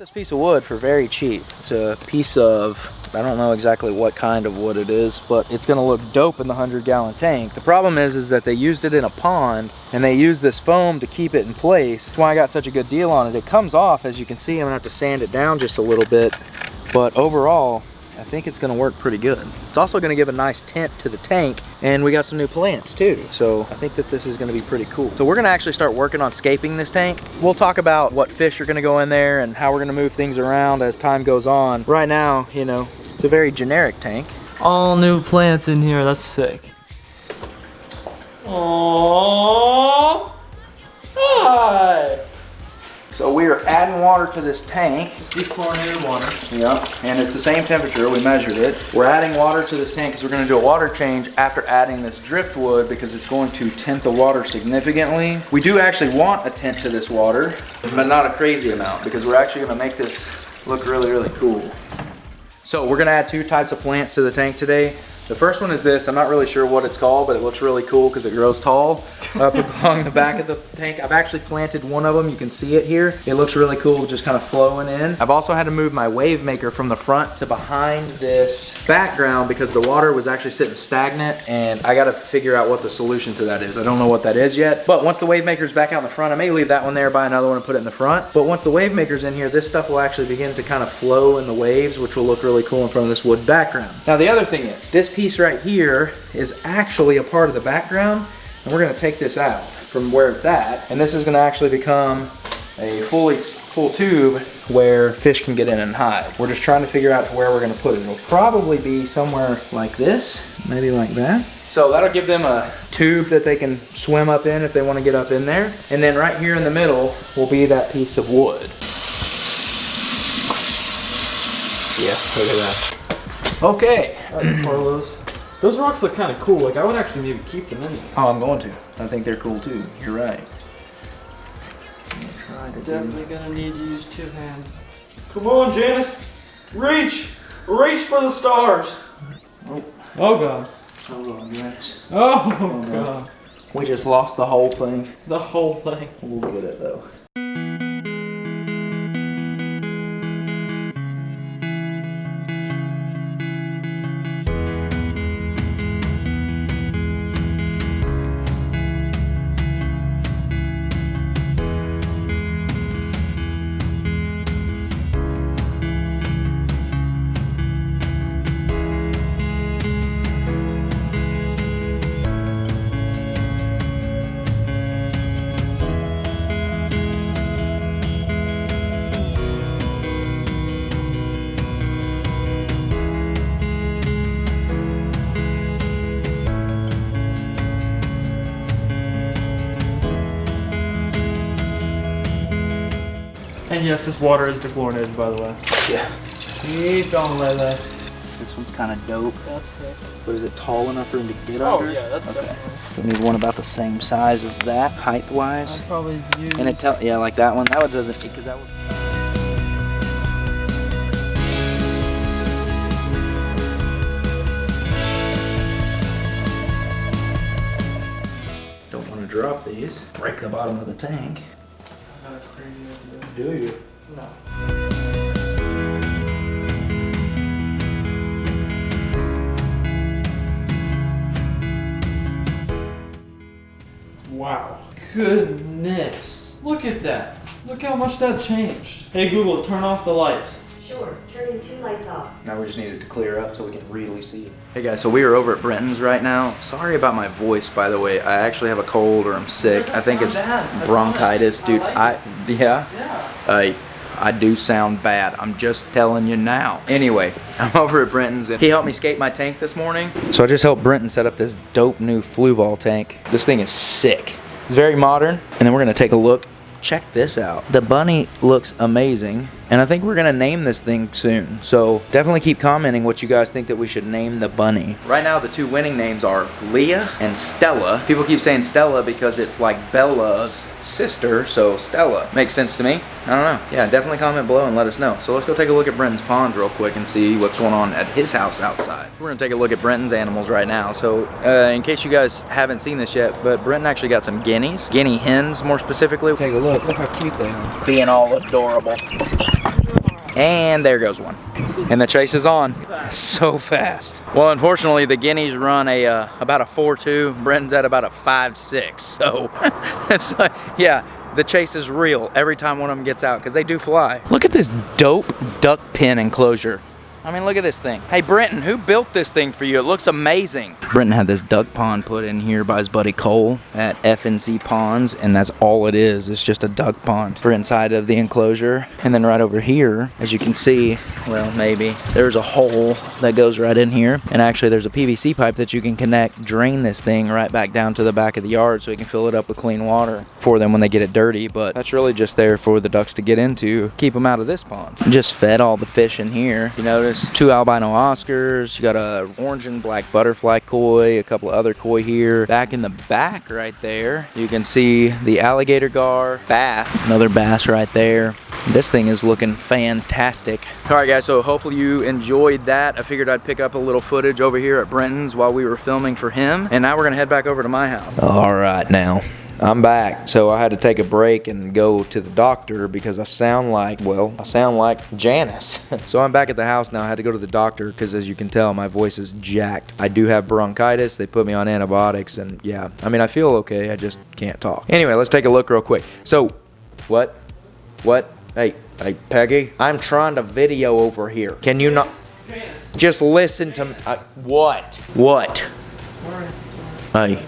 this piece of wood for very cheap. It's a piece of, I don't know exactly what kind of wood it is, but it's gonna look dope in the 100-gallon tank. The problem is that they used it in a pond and they used this foam to keep it in place. That's why I got such a good deal on it. It comes off, as you can see. I'm gonna have to sand it down just a little bit, but overall, I think it's gonna work pretty good. It's also gonna give a nice tint to the tank, and we got some new plants too. So I think that this is gonna be pretty cool. So we're gonna actually start working on scaping this tank. We'll talk about what fish are gonna go in there and how we're gonna move things around as time goes on. Right now, you know, it's a very generic tank. All new plants in here, that's sick. Aww. Hi. So we are adding water to this tank. It's dechlorinated water. Yep, and it's the same temperature, we measured it. We're adding water to this tank because we're gonna do a water change after adding this driftwood because it's going to tint the water significantly. We do actually want a tint to this water, but not a crazy amount because we're actually gonna make this look really, really cool. So we're gonna add 2 types of plants to the tank today. The first one is this. I'm not really sure what it's called, but it looks really cool because it grows tall up along the back of the tank. I've actually planted one of them. You can see it here. It looks really cool, just kind of flowing in. I've also had to move my wave maker from the front to behind this background because the water was actually sitting stagnant, and I got to figure out what the solution to that is. I don't know what that is yet, but once the wave maker's back out in the front, I may leave that one there, buy another one and put it in the front. But once the wave maker's in here, this stuff will actually begin to kind of flow in the waves, which will look really cool in front of this wood background. Now the other thing is, this piece right here is actually a part of the background, and we're going to take this out from where it's at, and this is going to actually become a full tube where fish can get in and hide. We're just trying to figure out where we're going to put it. It'll probably be somewhere like this, maybe like that. So that'll give them a tube that they can swim up in if they want to get up in there, and then right here in the middle will be that piece of wood. Yeah, look at that. Okay. Carlos. Those rocks look kind of cool. Like, I would actually maybe keep them in there. Oh, I'm going to. I think they're cool too. You're right. Definitely gonna need to use 2 hands. Come on, Janice. Reach! Reach for the stars! Oh, oh God. Hold on, Janice. Oh, God. We just lost the whole thing. The whole thing. We'll get it though. And yes, this water is dechlorinated, by the way. Yeah. Keep going, Lele. This one's kind of dope. That's sick. But is it tall enough for him to get Oh, under? yeah, that's okay. definitely. We need one about the same size as that, height-wise. I'd probably use... And it yeah, like that one. That one doesn't, because that one... Don't want to drop these. Break the bottom of the tank. I got a crazy idea. Do you? No. Wow. Goodness. Look at that. Look how much that changed. Hey Google, turn off the lights. Sure, turning 2 lights off. Now we just need it to clear up so we can really see it. Hey guys, so we are over at Brenton's right now. Sorry about my voice, by the way. I actually have a cold or I'm sick. I think it's bronchitis, dude. Yeah. I do sound bad. I'm just telling you now. Anyway, I'm over at Brenton's and he helped me scape my tank this morning. So I just helped Brenton set up this dope new Fluval tank. This thing is sick. It's very modern. And then we're gonna take a look. Check this out. The bunny looks amazing. And I think we're gonna name this thing soon. So definitely keep commenting what you guys think that we should name the bunny. Right now the 2 winning names are Leah and Stella. People keep saying Stella because it's like Bella's sister, so Stella. Makes sense to me. I don't know. Yeah, definitely comment below and let us know. So let's go take a look at Brenton's pond real quick and see what's going on at his house outside. We're gonna take a look at Brenton's animals right now. So in case you guys haven't seen this yet, but Brenton actually got some guineas. Guinea hens, more specifically. Take a look. Look how cute they are. Being all adorable. And there goes one. And the chase is on. So fast. Well, unfortunately, the guineas run about a 4.2. Brenton's at about a 5.6. So, yeah, the chase is real every time one of them gets out because they do fly. Look at this dope duck pen enclosure. I mean, look at this thing. Hey, Brenton, who built this thing for you? It looks amazing. Brenton had this duck pond put in here by his buddy Cole at F&C Ponds, and that's all it is. It's just a duck pond for inside of the enclosure. And then right over here, as you can see, well, maybe, there's a hole that goes right in here. And actually, there's a PVC pipe that you can connect, drain this thing right back down to the back of the yard so you can fill it up with clean water for them when they get it dirty. But that's really just there for the ducks to get into, keep them out of this pond. Just fed all the fish in here. You notice? 2 albino Oscars, you got a orange and black butterfly koi, a couple of other koi here. Back in the back right there, you can see the alligator gar, bass, another bass right there. This thing is looking fantastic. All right, guys, so hopefully you enjoyed that. I figured I'd pick up a little footage over here at Brenton's while we were filming for him. And now we're gonna head back over to my house. All right, now. I'm back, so I had to take a break and go to the doctor because I sound like Janice. So I'm back at the house now. I had to go to the doctor because, as you can tell, my voice is jacked. I do have bronchitis. They put me on antibiotics, and yeah, I mean, I feel okay. I just can't talk. Anyway, let's take a look real quick. So, what? Hey, Peggy, I'm trying to video over here. Can you not? Just listen to me. What? Hey.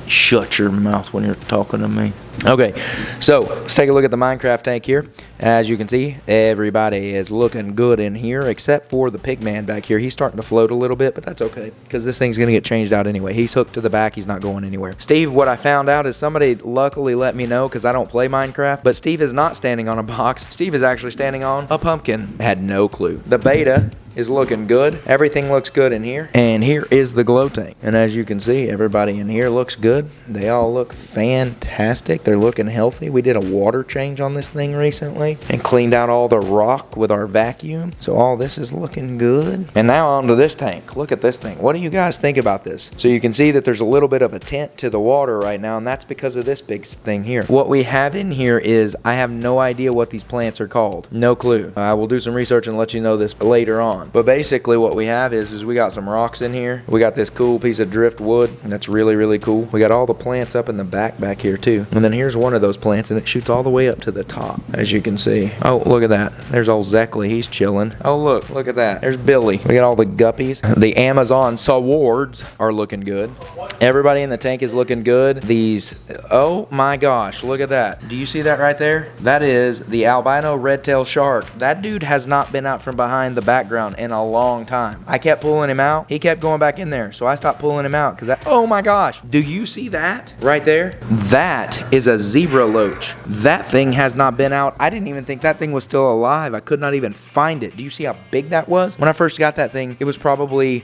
Shut your mouth when you're talking to me. Okay, so let's take a look at the Minecraft tank here. As you can see, everybody is looking good in here except for the pig man back here. He's starting to float a little bit, but that's okay because this thing's going to get changed out anyway. He's hooked to the back. He's not going anywhere. Steve, what I found out is somebody luckily let me know because I don't play Minecraft, but Steve is not standing on a box. Steve is actually standing on a pumpkin. I had no clue. The betta is looking good. Everything looks good in here. And here is the glow tank. And as you can see, everybody in here looks good. They all look fantastic. They're looking healthy. We did a water change on this thing recently and cleaned out all the rock with our vacuum. So all this is looking good. And now onto this tank. Look at this thing. What do you guys think about this? So you can see that there's a little bit of a tint to the water right now, and that's because of this big thing here. What we have in here is, I have no idea what these plants are called. No clue. I will do some research and let you know this later on. But basically what we have is we got some rocks in here. We got this cool piece of driftwood. That's really, really cool. We got all the plants up in the back here too. And then here's one of those plants, and it shoots all the way up to the top, as you can see. Oh, look at that. There's old Zeckley. He's chilling. Oh, look at that. There's Billy. We got all the guppies. The Amazon swords are looking good. Everybody in the tank is looking good. These, oh my gosh, look at that. Do you see that right there? That is the albino red-tailed shark. That dude has not been out from behind the background in a long time. I kept pulling him out. He kept going back in there. So I stopped pulling him out because oh my gosh. Do you see that right there? That is a zebra loach. That thing has not been out. I didn't even think that thing was still alive. I could not even find it. Do you see how big that was? When I first got that thing, it was probably,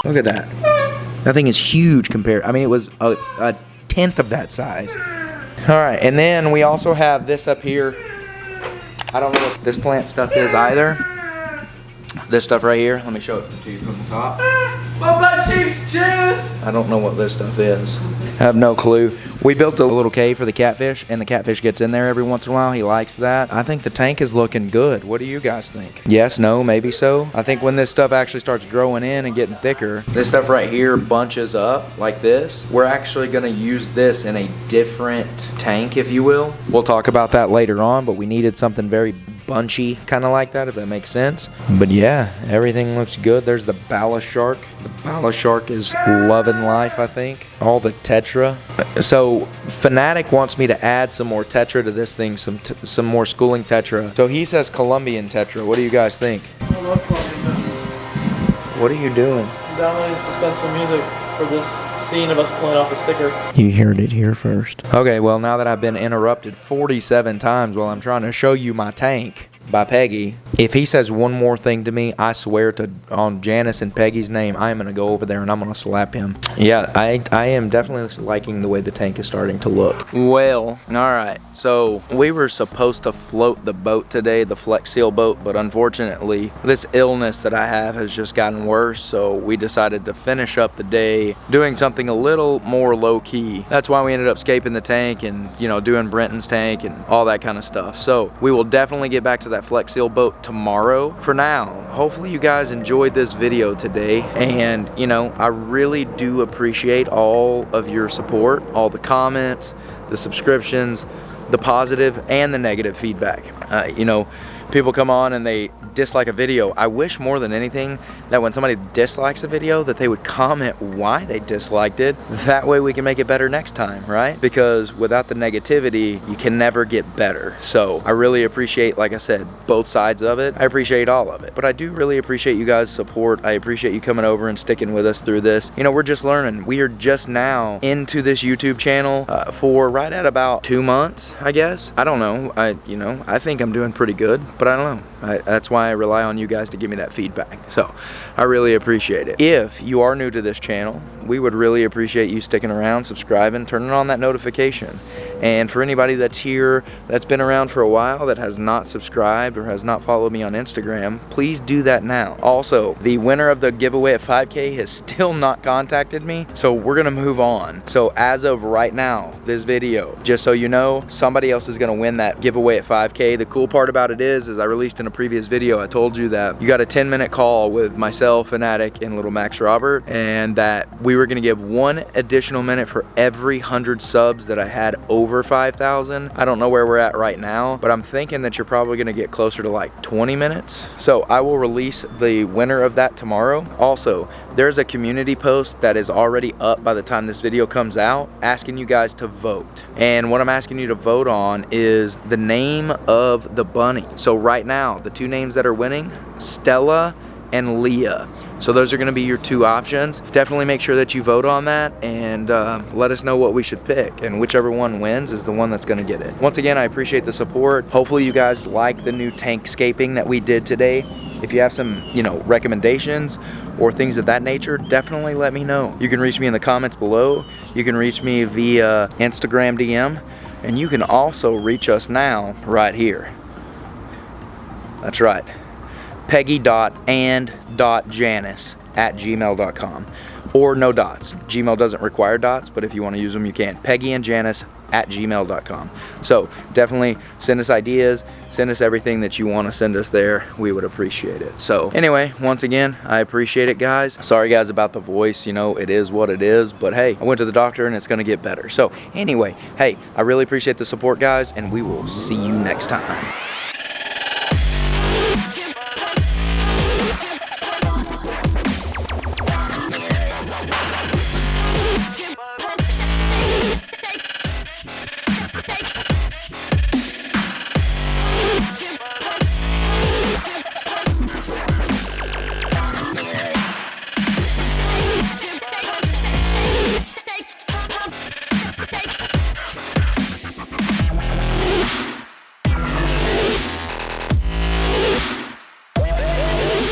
look at that. That thing is huge compared. I mean, it was a tenth of that size. All right, and then we also have this up here. I don't know what this plant stuff is either. This stuff right here, let me show it to you from the top. My butt cheeks, Janice! I don't know what this stuff is. I have no clue. We built a little cave for the catfish, and the catfish gets in there every once in a while. He likes that. I think the tank is looking good. What do you guys think? Yes, no, maybe so. I think when this stuff actually starts growing in and getting thicker, this stuff right here bunches up like this. We're actually gonna use this in a different tank, if you will. We'll talk about that later on, but we needed something very bunchy, kind of like that, if that makes sense. But yeah, everything looks good. There's the ballast shark. The ballast shark is loving life, I think. All the tetra. So Finatic wants me to add some more tetra to this thing, some more schooling tetra. So he says Colombian tetra. What do you guys think? I love Colombian tetras. What are you doing? I'm downloading suspenseful music for this scene of us pulling off a sticker. You heard it here first. Okay, well, now that I've been interrupted 47 times while I'm trying to show you my tank by Peggy, if he says one more thing to me, I swear to on Janice and Peggy's name, I am going to go over there and I'm going to slap him. Yeah, I am definitely liking the way the tank is starting to look. Well, alright, so we were supposed to float the boat today, the flexseal boat, but unfortunately, this illness that I have has just gotten worse, so we decided to finish up the day doing something a little more low-key. That's why we ended up scaping the tank and, you know, doing Brenton's tank and all that kind of stuff. So we will definitely get back to that flexseal boat tomorrow. For now, hopefully you guys enjoyed this video today, and you know, I really do appreciate all of your support, all the comments, the subscriptions, the positive and the negative feedback. You know, people come on and they dislike a video. I wish more than anything that when somebody dislikes a video that they would comment why they disliked it. That way we can make it better next time, right? Because without the negativity, you can never get better. So I really appreciate, like I said, both sides of it. I appreciate all of it. But I do really appreciate you guys' support. I appreciate you coming over and sticking with us through this. You know, we're just learning. We are just now into this YouTube channel for right at about 2 months, I guess. I don't know. I think I'm doing pretty good, but I don't know. That's why I rely on you guys to give me that feedback. So I really appreciate it. If you are new to this channel, we would really appreciate you sticking around, subscribing, turning on that notification. And for anybody that's here, that's been around for a while, that has not subscribed or has not followed me on Instagram, please do that now. Also, the winner of the giveaway at 5K has still not contacted me, so we're gonna move on. So as of right now, this video, just so you know, somebody else is gonna win that giveaway at 5K. The cool part about it is I released in a previous video, I told you that you got a 10-minute call with myself, Finatic, and little Max Robert, and that we were gonna give 1 additional minute for every 100 subs that I had over 5,000. I don't know where we're at right now, but I'm thinking that you're probably gonna get closer to like 20 minutes. So I will release the winner of that tomorrow. Also, there's a community post that is already up by the time this video comes out, asking you guys to vote. And what I'm asking you to vote on is the name of the bunny. So right now, the 2 names that are winning, Stella and Leah. So those are gonna be your 2 options. Definitely make sure that you vote on that and let us know what we should pick. And whichever one wins is the one that's gonna get it. Once again, I appreciate the support. Hopefully you guys like the new tank scaping that we did today. If you have some, you know, recommendations or things of that nature, definitely let me know. You can reach me in the comments below. You can reach me via Instagram DM. And you can also reach us now right here. That's right. Peggy.And.Janice @gmail.com, or no dots. Gmail doesn't require dots, but if you want to use them, you can. Peggy.And.Janice @gmail.com. So definitely send us ideas, send us everything that you want to send us there. We would appreciate it. So anyway, once again, I appreciate it, guys. Sorry guys about the voice, you know, it is what it is, but hey, I went to the doctor and it's gonna get better. So anyway, hey, I really appreciate the support, guys, and we will see you next time.